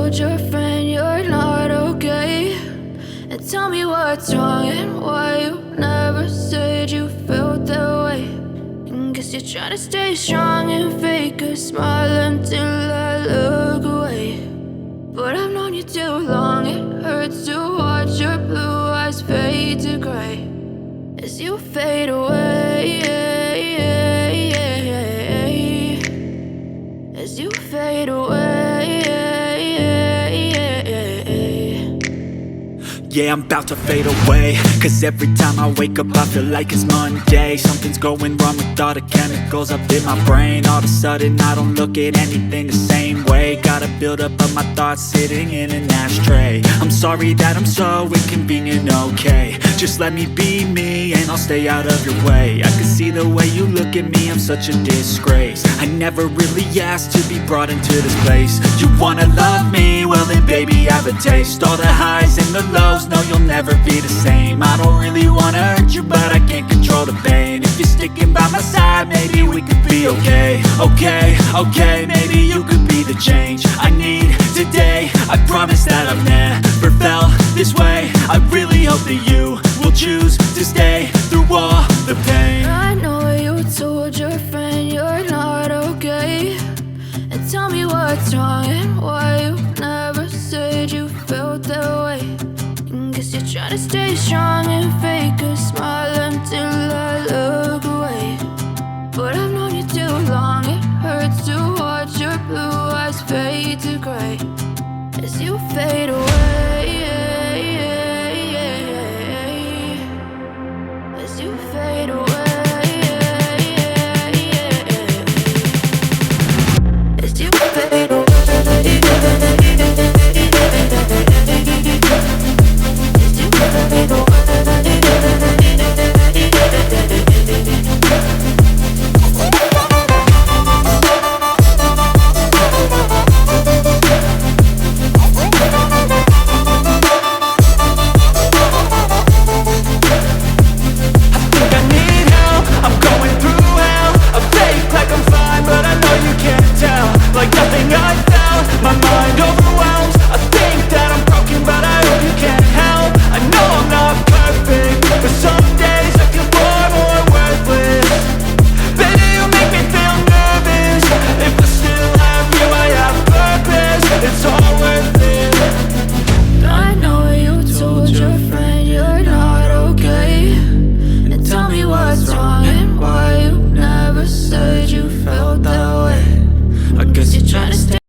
told your friend you're not okay? And tell me what's wrong and why you never said you felt that way. And guess you're trying to stay strong and fake a smile until I look away. But I've known you too long, it hurts to watch your blue eyes fade to gray as you fade away, as you fade away. Yeah, I'm about to fade away, cause every time I wake up I feel like it's Monday. Something's going wrong with all the chemicals up in my brain. All of a sudden I don't look at anything the same way. Gotta build up of my thoughts sitting in an ashtray. I'm sorry that I'm so inconvenient, okay? Just let me be me and I'll stay out of your way. I can see the way you look at me, I'm such a disgrace. I never really asked to be brought into this place. You wanna love me? Well then baby, have a taste. All the highs and the lows, no, you'll never be the same. I don't really wanna hurt you, but I can't control the pain. If you're sticking by my side, maybe we could be okay. Okay, maybe you could be the change I need today. I promise that I've never felt this way. I really hope that you will choose to stay through all the pain. I know you told your friend you're not okay. And tell me what's wrong and why you never said you felt that way. And guess you're trying to stay strong and fake a smile until I look away. But I've known you too long, it hurts to watch your blue eyes fade to gray as you fade away, as you fade away. As you fade away, as you fade away. Like nothing I